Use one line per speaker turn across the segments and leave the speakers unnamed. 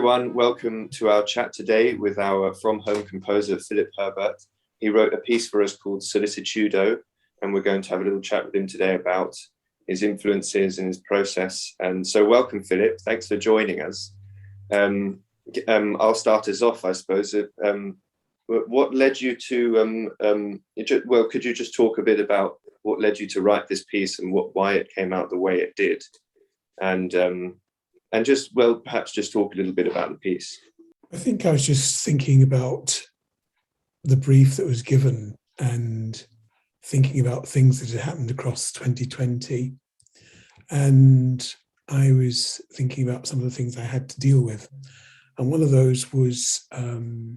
everyone. Welcome to our chat today with our from home composer, Philip Herbert. He wrote a piece for us called Solicitudo, and we're going to have a little chat with him today about his influences and his process. And so welcome, Philip. Thanks for joining us. I'll start us off, I suppose. What led you to, well, could you just talk a bit about what led you to write this piece and why it came out the way it did? And just, well, perhaps just talk a little bit about the piece.
I think I was just thinking about the brief that was given and thinking about things that had happened across 2020. And I was thinking about some of the things I had to deal with. And one of those was the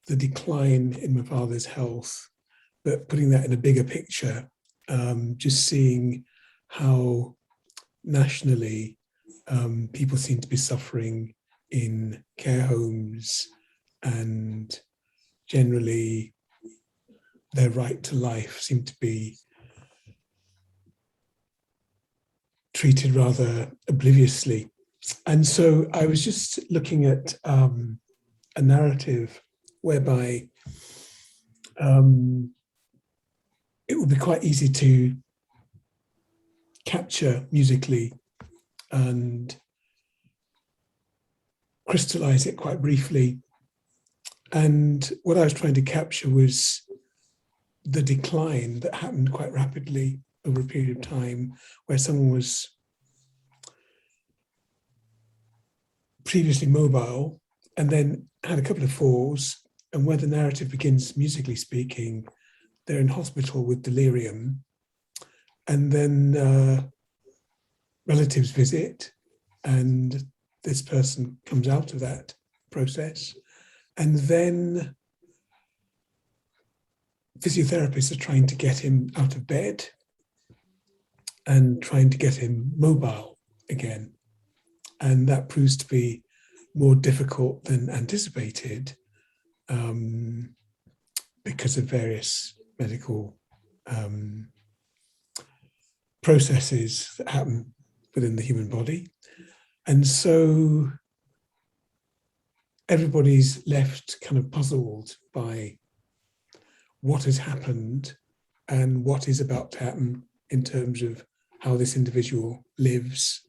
decline in my father's health, but putting that in a bigger picture, just seeing how nationally people seem to be suffering in care homes, and generally their right to life seemed to be treated rather obliviously. And so I was just looking at a narrative whereby it would be quite easy to capture musically and crystallize it quite briefly. And what I was trying to capture was the decline that happened quite rapidly over a period of time, where someone was previously mobile and then had a couple of falls, and where the narrative begins, musically speaking, they're in hospital with delirium, and then relatives visit, and this person comes out of that process, and then physiotherapists are trying to get him out of bed and trying to get him mobile again. And that proves to be more difficult than anticipated because of various medical processes that happen within the human body. And so everybody's left kind of puzzled by what has happened and what is about to happen in terms of how this individual lives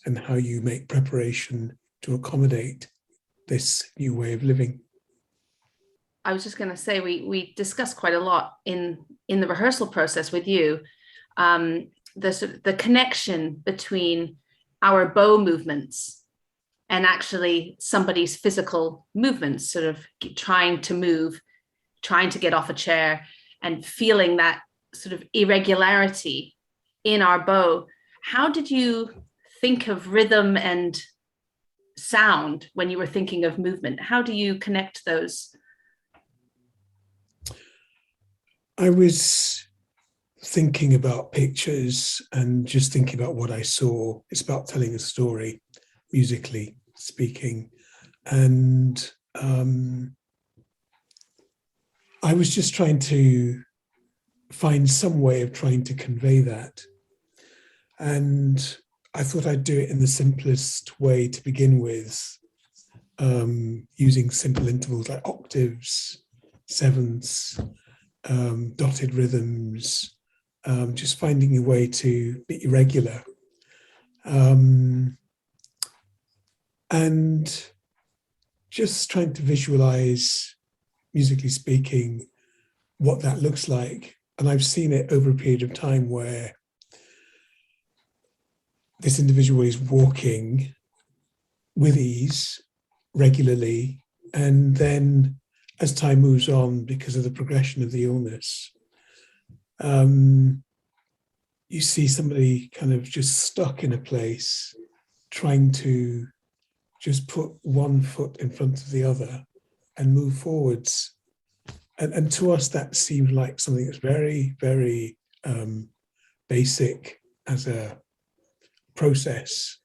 and how you make preparation to accommodate this new way of living.
I was just going to say, we discussed quite a lot in the rehearsal process with you, the connection between our bow movements and actually somebody's physical movements, sort of trying to move, trying to get off a chair, and feeling that sort of irregularity in our bow. How did you think of rhythm and sound when you were thinking of movement? How do you connect those?
I was thinking about pictures and just thinking about what I saw. It's about telling a story, musically speaking. And I was just trying to find some way of trying to convey that. And I thought I'd do it in the simplest way to begin with, using simple intervals like octaves, sevenths, dotted rhythms, just finding a way to be irregular. And just trying to visualize, musically speaking, what that looks like. And I've seen it over a period of time where this individual is walking with ease regularly, and then as time moves on, because of the progression of the illness, you see somebody kind of just stuck in a place, trying to just put one foot in front of the other and move forwards. And to us, that seemed like something that's very, very basic as a process.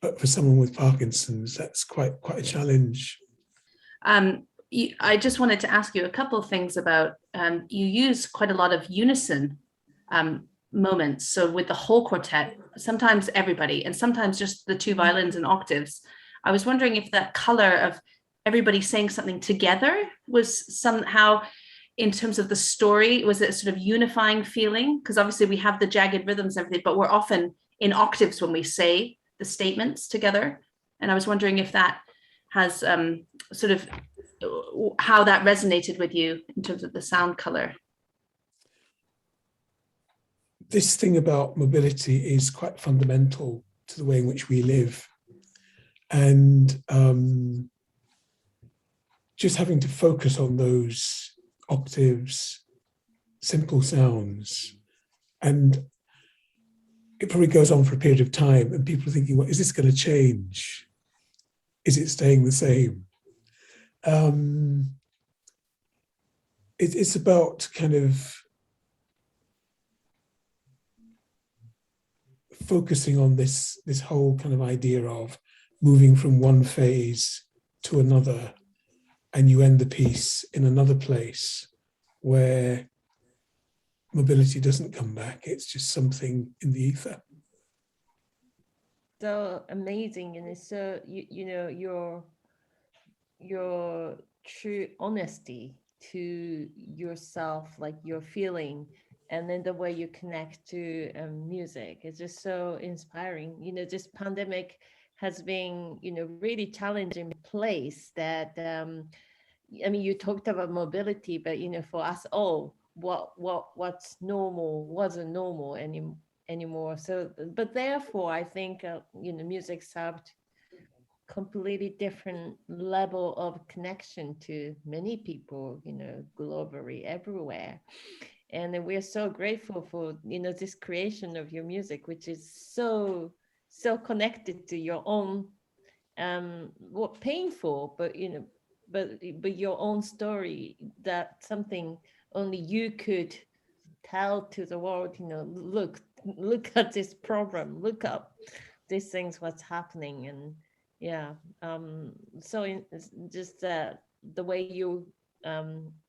But for someone with Parkinson's, that's quite a challenge.
I just wanted to ask you a couple of things about, you use quite a lot of unison moments. So with the whole quartet, sometimes everybody, and sometimes just the two violins and octaves. I was wondering if that color of everybody saying something together was somehow, in terms of the story, was it a sort of unifying feeling? Because obviously we have the jagged rhythms and everything, but we're often in octaves when we say the statements together. And I was wondering if that has sort of how that resonated with you in terms of the sound color.
This thing about mobility is quite fundamental to the way in which we live. And just having to focus on those octaves, simple sounds, and it probably goes on for a period of time and people are thinking, well, is this going to change? Is it staying the same? It's about kind of focusing on this whole kind of idea of moving from one phase to another, and you end the piece in another place where mobility doesn't come back. It's just something in the ether.
So amazing, and it's so you know your true honesty to yourself, like your feeling, and then the way you connect to music is just so inspiring. You know, this pandemic has been, you know, really challenging place that I mean, you talked about mobility, but you know, for us all, what's normal wasn't normal anymore. So, but therefore, I think you know, music served completely different level of connection to many people, you know, globally, everywhere. And we're so grateful for, you know, this creation of your music, which is so connected to your own what painful, but you know, but your own story, that something only you could tell to the world, you know, look at this problem, look up these things, what's happening. And yeah, so just the way you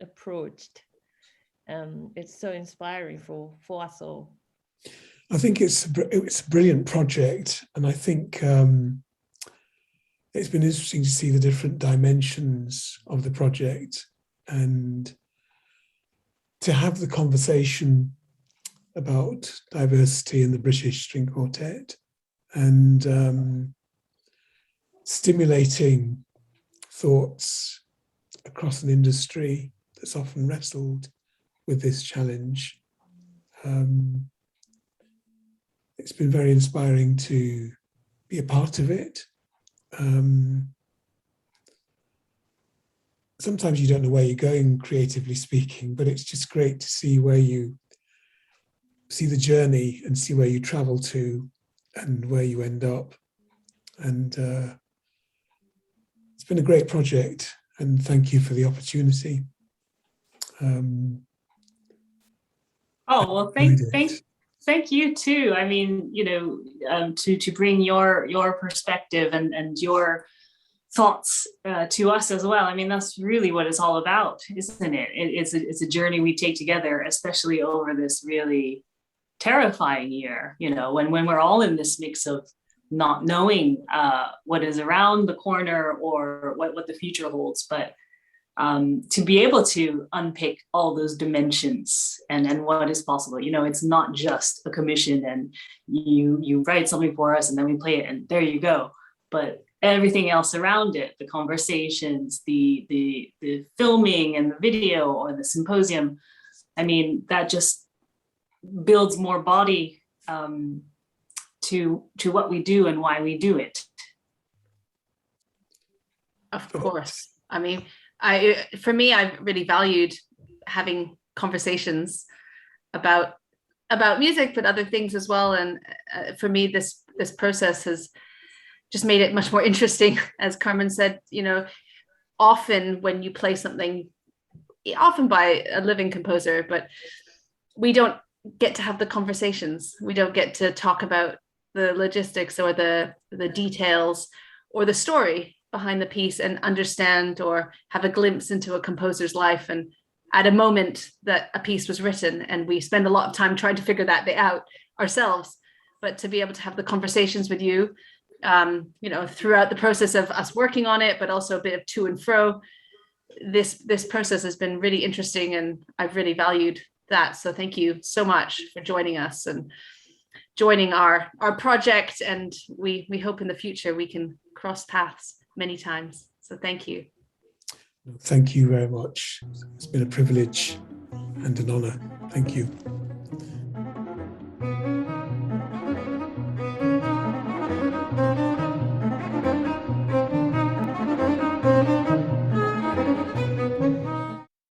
approached, it's so inspiring for us all.
I think it's a brilliant project, and I think it's been interesting to see the different dimensions of the project and to have the conversation about diversity in the British String Quartet, and stimulating thoughts across an industry that's often wrestled with this challenge. It's been very inspiring to be a part of it. Sometimes you don't know where you're going, creatively speaking, but it's just great to see where you see the journey and see where you travel to and where you end up. And it's been a great project, and thank you for the opportunity.
Oh, well, thank you too. I mean, you know, to bring your perspective and your thoughts to us as well. I mean, that's really what it's all about, isn't it? It's a journey we take together, especially over this really terrifying year, you know, when we're all in this mix of not knowing what is around the corner or what the future holds. But to be able to unpick all those dimensions and what is possible, you know, it's not just a commission and you write something for us and then we play it and there you go. But everything else around it, the conversations, the filming and the video or the symposium, I mean, that just builds more body to what we do and why we do it.
Of course. I mean, for me, I've really valued having conversations about music, but other things as well. And for me, this process has just made it much more interesting. As Carmen said, you know, often when you play something, often by a living composer, but we don't get to have the conversations. We don't get to talk about the logistics or the details or the story behind the piece and understand or have a glimpse into a composer's life and at a moment that a piece was written. And we spend a lot of time trying to figure that bit out ourselves. But to be able to have the conversations with you you know, throughout the process of us working on it, but also a bit of to and fro. This process has been really interesting, and I've really valued that. So thank you so much for joining us and joining our project. And we hope in the future we can cross paths many times. So thank you.
Thank you very much. It's been a privilege and an honor. Thank you.